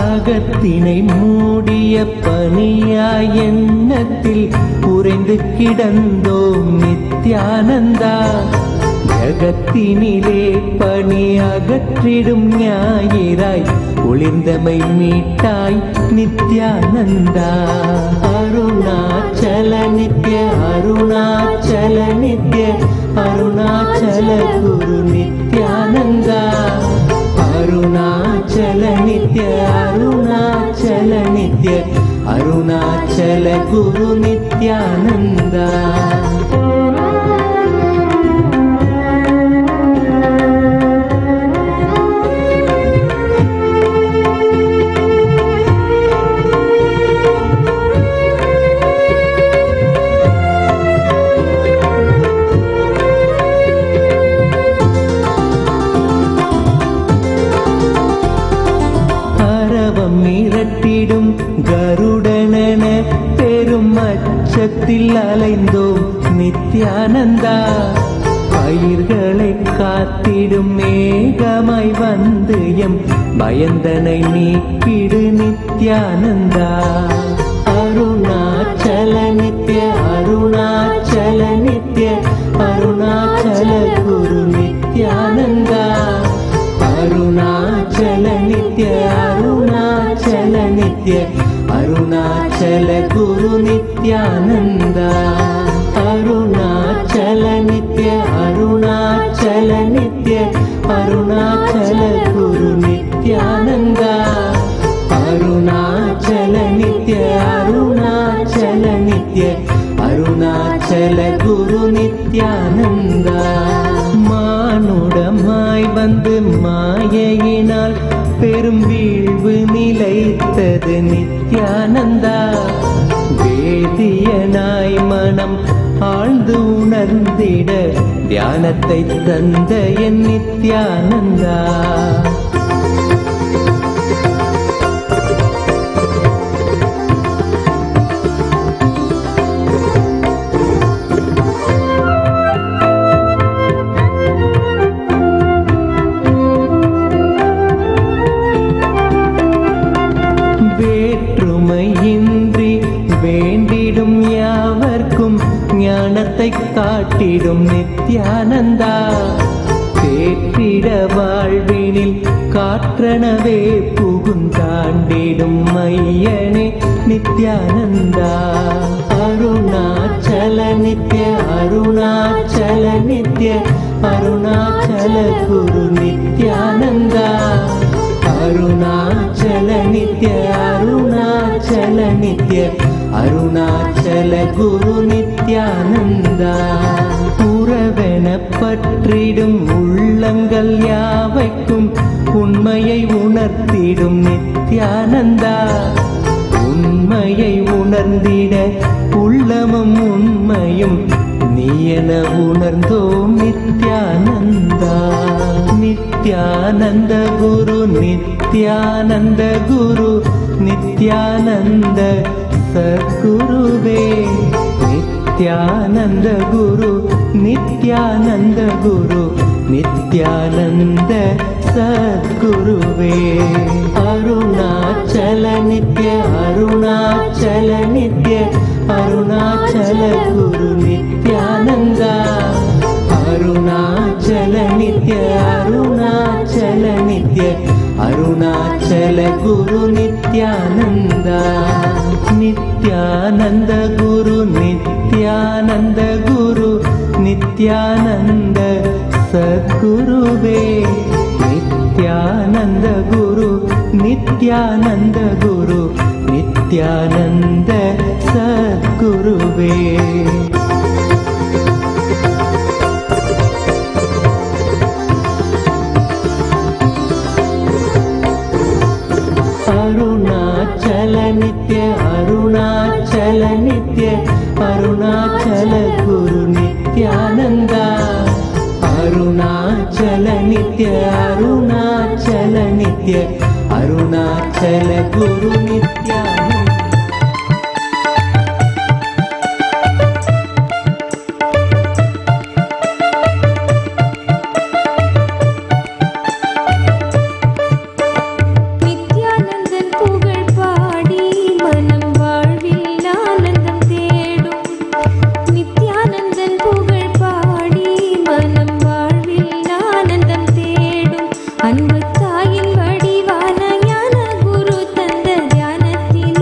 அகத்தினை மூடிய பனியாய் எண்ணத்தில் உறைந்து கிடந்தோம் நித்யானந்தா ஜகத்தினிலே பனி அகற்றிடும் ஞாயிறாய் ஒளிர்ந்தமை மீட்டாய் நித்யானந்தா அருணாச்சல நித்ய அருணாச்சல நித்ய அருணாச்சல குரு நித்யானந்தா அருணாச்சல நித்ய அருணாச்சல நித்ய அருணாச்சல குரு நித்யானந்தா மிரட்டிடும் கருடனென பெரும் அச்சத்தில் அலைந்தோம் நித்யானந்தா பயிர்களை காத்திடும் மேகமாய் வந்து எம் பயந்தனை நீக்கிடு நித்யானந்தா அருணாச்சல நித்ய அருணாச்சல நித்ய அருணாச்சல குரு நித்யானந்தா அருணாச்சல நித்ய அருணாச்சல நித்ய அருணாச்சல குரு நித்யானந்தா அருணாச்சல நித்ய அருணாச்சல நித்ய அருணாச்சல குரு நித்யானந்தா அருணாச்சல நித்ய அருணாச்சல நித்ய அருணாச்சல குரு நித்யானந்தா மானுடமாய் வந்து மாயையினால் பெரும் வீழ்வு நிலைத்தது நித்யானந்தா வேதியனாய் மனம் ஆழ்ந்து உணர்ந்திட தியானத்தை தந்த என் நித்யானந்தா வேற்றுமையின்றி வேண்டிடும் யா காட்டிடும் நித்யானந்தா தேற்றிட வாழ்வினில் காற்றனவே புகுந்தாண்டிடும் மையனே நித்யானந்தா அருணாச்சல நித்ய அருணாச்சல நித்ய அருணாச்சல குரு நித்யானந்தா அருணாச்சல நித்ய அருணாச்சல நித்ய அருணாச்சல குரு நித்யானந்தா உறவென பற்றிடும் உள்ளங்கள் யாவைக்கும் உண்மையை உணர்த்திடும் நித்யானந்தா உண்மையை உணர்ந்திட உள்ளமும் உண்மையும் நீ என உணர்ந்தோம் நித்யானந்தா நித்யானந்த குரு நித்யானந்த குரு நித்யானந்த சத்குருவே நித்யானந்த குரு நித்யானந்த குரு நித்யானந்த சத்குருவே அருணாச்சல நித்ய அருணாச்சல நித்ய அருணாச்சல குரு நித்யானந்தா அருணாச்சல நித்ய அருணாச்சல நித்ய அருணாச்சல குரு நித்யானந்தா நித்யானந்த குரு நித்யானந்த குரு நித்யானந்த சத்குருவே நித்யானந்த குரு நித்யானந்த குரு நித்யானந்த சத்குருவே அருணாச்சல நித்ய அருணாச்சல நித்ய அருணாச்சல குரு நித்யானந்தா அருணாச்சல நித்ய அருணாச்சல நித்ய அருணாச்சல குரு நித்யானந்தா அன்பு தாயின் வடிவான ஞான குரு தந்த தியானத்தின்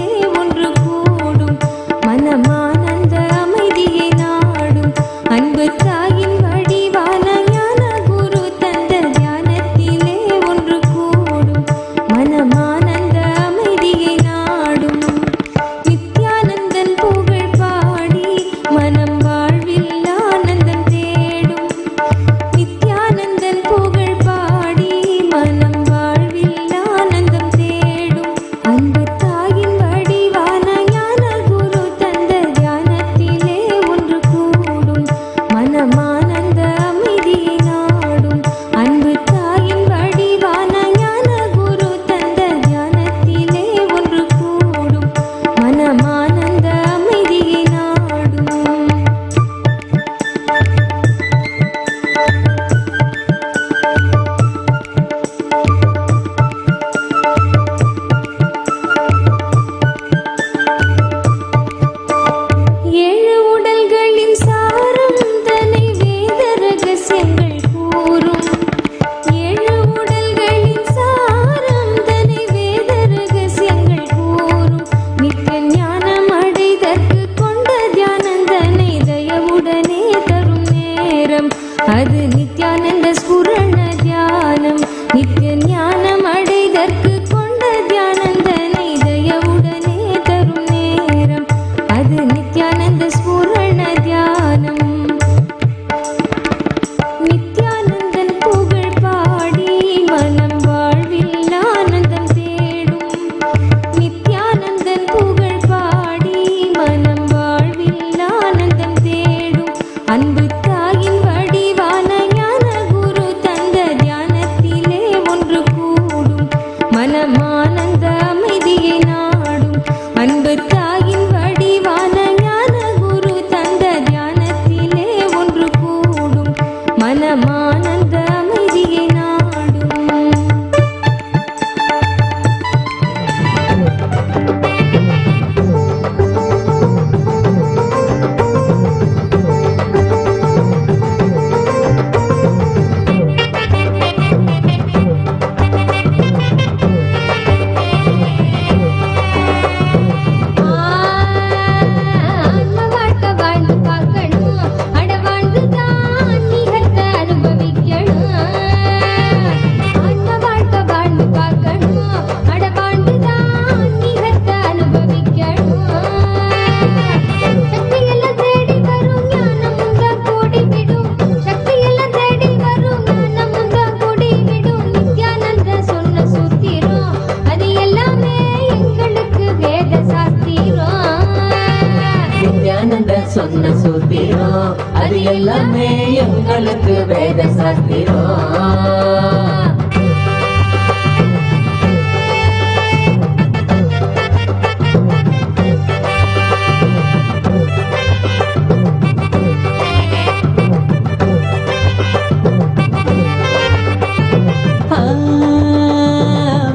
அது எல்லாமே எங்களுக்கு வேத சாஸ்திரம்.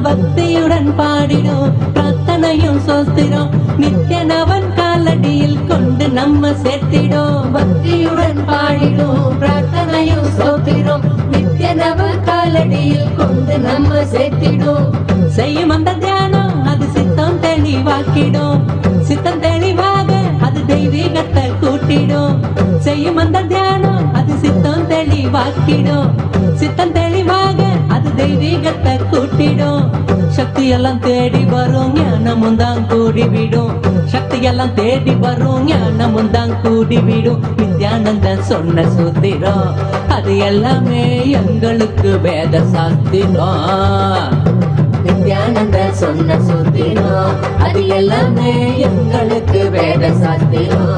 பக்தியுடன் பாடிடும் பிரார்த்தனையும் சோஸ்திரம் நித்யனவன் காலடியில் கொண்டு நம்ம சேர்த்திடும். பக்தியுடன் பாடிடும் பிரார்த்தனையும் சோத்திரம் நித்யனவன் காலடியில் கொண்டு நம்ம சேர்த்திடும். செய்யும் அந்த தியானம் அது சித்தம் தெளிவாக்கிடும். சித்தம் தெளிவாக அது தெய்வீகத்தை கூட்டிடும். செய்யும் அந்த தியானம் அது சித்தம் தெளிவாக்கிடும். சித்தம் தெளிவாக அது தெய்வீகத்தை கூட்டிடும். சக்தி எல்லாம் தேடி வரும் ஞானமும் தான் கூடிவிடும். சக்தி எல்லாம் தேடி வரும் ஞானமும் தான் கூடிவிடும். நித்யானந்த சொன்ன சூத்திரம் அது எல்லாமே எங்களுக்கு வேத சாஸ்திரம். நித்யானந்த சொன்ன சூத்திரம் அது எல்லாமே எங்களுக்கு வேத சாஸ்திரம்.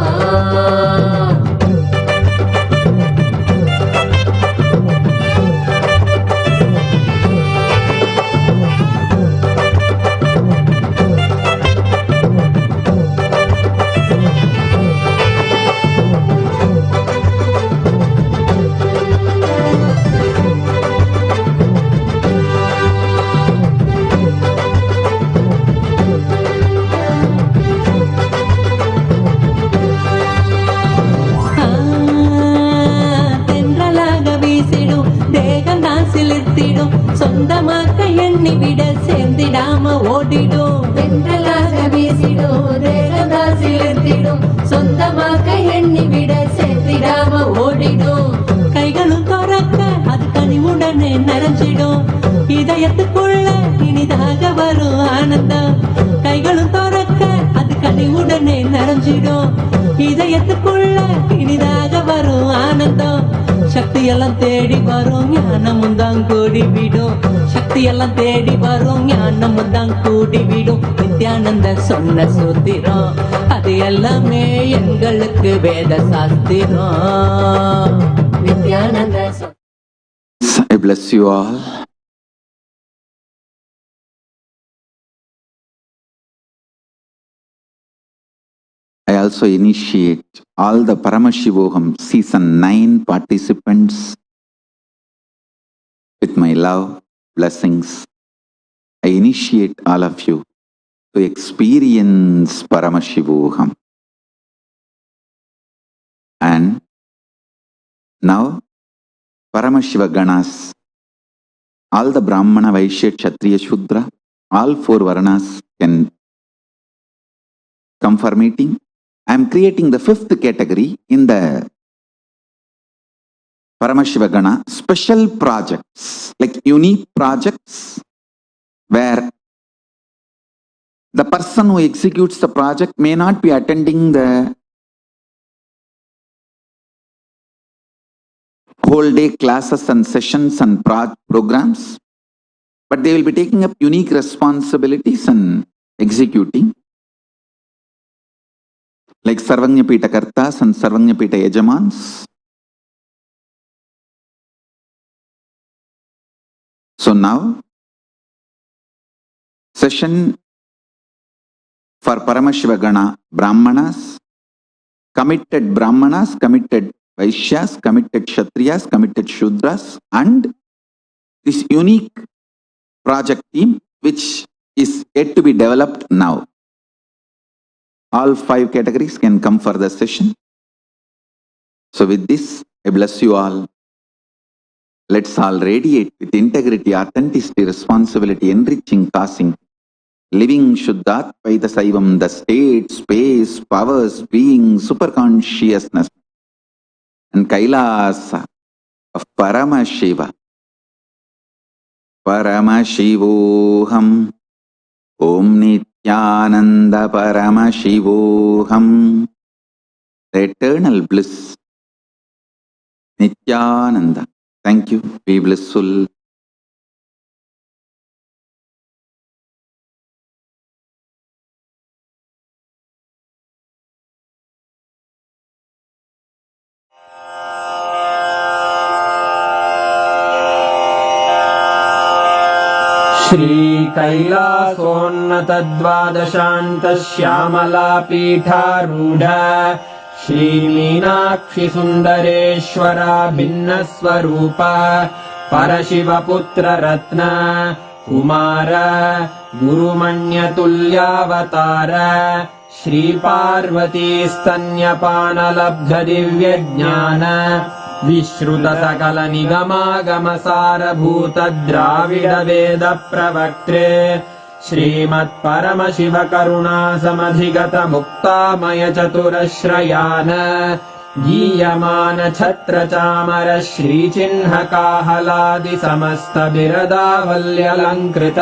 சொந்தமாக்க எண்ணிவிட சேர்ந்திடாம ஓடிடும். தென்றலாக வீசிடும் தேகதாசிலிருத்திடும் சொந்தமாக்க எண்ணிவிட சேர்த்திடாம ஓடிடும். கைகளும் துறக்க அது கனிவுடனே நிறைஞ்சிடும். இதயத்துக்குள்ள இனிதாக வரும் ஆனந்தம். கைகளும் துறக்க அது கனிவுடனே நிறைஞ்சிடும். இதயத்துக்குள்ள இனிதாக வரும் ஆனந்தம். சக்தி எல்லாம் தேடி வரும் ஞானமும் தான் கூடிவிடும். சக்தி எல்லாம் தேடி வரும் ஞானமும் தான் கூடிவிடும். நித்யானந்த சொன்ன சூத்திரம் அது எல்லாமே எங்களுக்கு வேத சாஸ்திரம். Nityananda I bless you all. I also initiate all the Paramashivoham Season 9 participants with my love, blessings. I initiate all of you to experience Paramashivoham. And now, Paramashiva Ganas, all the Brahmana, Vaishya, Kshatriya, Shudra, all four Varnas can come for meeting. I am creating the fifth category in the Paramashiva Gana, special projects, like unique projects where the person who executes the project may not be attending the whole day classes and sessions and programs, but they will be taking up unique responsibilities and executing. Like Sarvajñapita Kartas and Sarvajñapita Yajamans. So now, session for Paramashiva Gana Brahmanas, committed Vaishyas, committed Kshatriyas, committed Shudras, and this unique project team which is yet to be developed now. All 5 categories can come for the session. So with this, I bless you all. Let's all radiate with integrity, authenticity, responsibility, enriching, causing, living Shuddhatvaita Saivam, the state, space, powers, being, superconsciousness, and Kailasa of Paramashiva. Paramashivoham Om Nityananda Paramashivoham. The eternal bliss. Nityananda. Thank you. Be blissful. श्रीकैलासोन्नतद्वादशान्तश्यामलापीठारूढ श्रीमीनाक्षिसुन्दरेश्वरा भिन्नस्वरूप परशिवपुत्ररत्न Kumar गुरुमण्यतुल्यावतार श्रीपार्वतीस्तन्यपानलब्धदिव्यज्ञान विश्रुतसकलनिगमागमसारभूत द्राविडवेदप्रवक्त्रे श्रीमत्परमशिवकरुणासमधिगत मुक्तामय चतुरश्रयान गीयमान छत्रचामर श्रीचिह्नकाहलादि समस्त बिरदावल्यलङ्कृत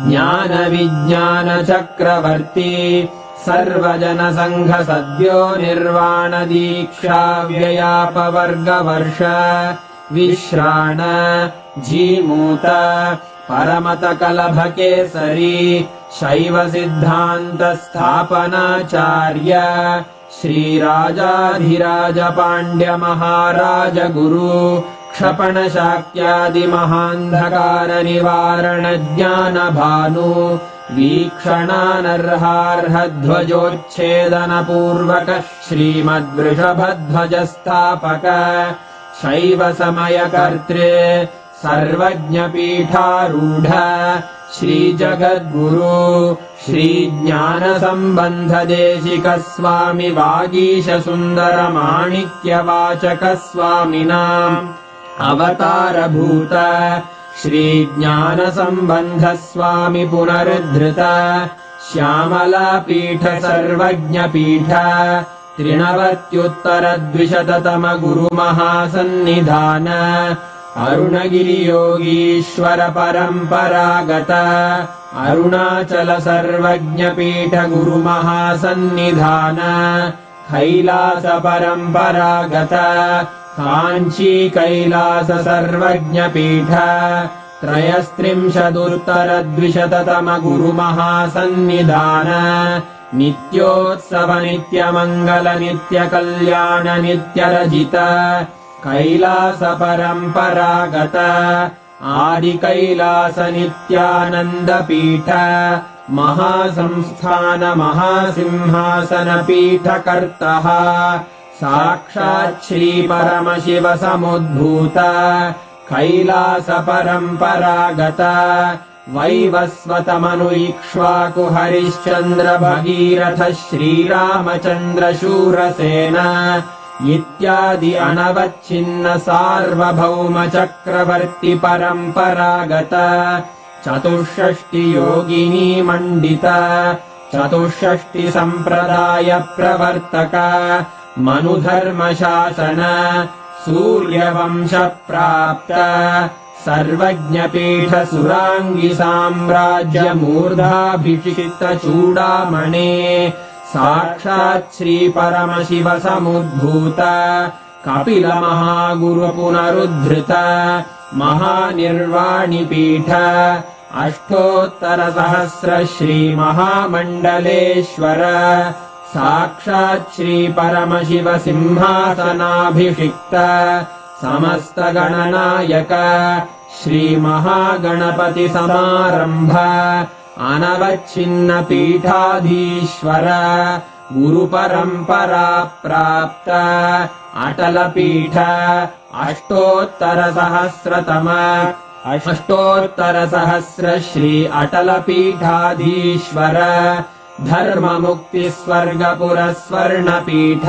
ज्ञान विज्ञान चक्रवर्ती सर्वजन संघ सद्यो निर्वाण दीक्षा व्ययापवर्गवर्ष विश्राण जीमूत परमत कलभ केसरी शैव सिद्धांत स्थापनाचार्य श्रीराजाधिराज पाण्ड्य महाराज गुरु क्षपण शाक्यादि महान्धकार निवारण ज्ञान भानु वीक्षणानर्हार्ह ध्वजोच्छेदन पूर्वक श्रीमद्वृषभध्वज स्थापक शैव समय कर्त्रे सर्वज्ञ पीठारूढ़ श्री जगद्गुरु श्री ज्ञान संबंध देशिक स्वामी वागीश सुंदर माणिक्य वाचक स्वामिनाम् अवतार भूत श्री ज्ञान संबंध स्वामी पुनरुद्धृत श्यामला पीठ सर्वज्ञ पीठ 93 गुरु महासन्निधान अरुणगिरि योगीश्वर परंपरागत अरुणाचल सर्वज्ञ पीठ गुरु महासन्निधान कैलास परंपरागत कांची कैलास सर्वज्ञ पीठ 33 गुरु महासन्निधान नित्योत्सव नित्य मंगल नित्य कल्याण नित्य रजित कैलास परंपरागत आदि कैलास नित्यानंद पीठ महासंस्थान महासिंहासन पीठ कर्तः साक्षात् श्री परमशिव समुद्भूत कैलास परंपरागत वैवस्वत मनु इक्ष्वाकु हरिश्चंद्र भगीरथ श्रीरामचंद्र शूरसेन इत्यादि अनवच्छिन्न सार्वभौम चक्रवर्ती परंपरागत 64 योगिनी मंडित 64 संप्रदाय प्रवर्तक मनुधर्म शासन सूर्यवंश प्राप्त सर्वज्ञ पीठ सुरांगी साम्राज्य मूर्धाभिषिक्त चूड़ामणे साक्षात् श्री परमशिव समुद्भूत कपिल महागुरु पुनरुद्धृत महानिर्वाणि पीठ अष्टोत्तर सहस्र श्री महामंडलेश्वर साक्षात् श्री परमशिव सिंहासनाभिषिक्त समस्त गणनायक श्री महागणपति समारंभ अनवच्छिन्न पीठाधीश्वर गुरु परंपरा प्राप्त अटल पीठ अष्टोत्तर सहस्र श्री अटल पीठाधीश्वर धर्म मुक्ति स्वर्गपुर स्वर्ण पीठ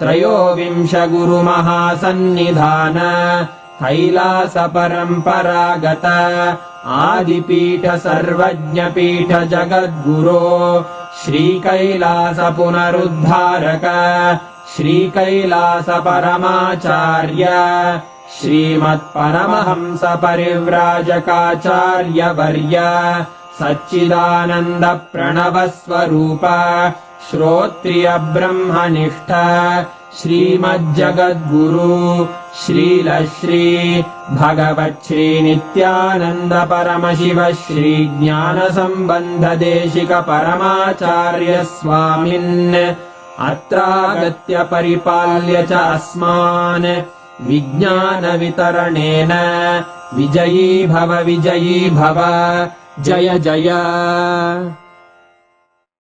23 गुरु महासन्निधान कैलास परंपरागत आदिपीठ सर्वज्ञ पीठ जगद्गुरो श्री कैलास पुनरुद्धारक श्री कैलास परमाचार्य श्रीमत्परमहंस परिव्राजकाचार्य वर्य सच्चिदानंद प्रणव स्वरूप श्रोत्रिय ब्रह्मनिष्ठ श्रीमज्जगद्गुरु श्रील श्री भगवत् श्री नित्यानंद परमशिव श्री ज्ञान संबंध देशिक परमाचार्य स्वामिन् अत्रागत्य परिपाल्य च अस्मान् विज्ञानवितरणेन विजयी भव जय जय।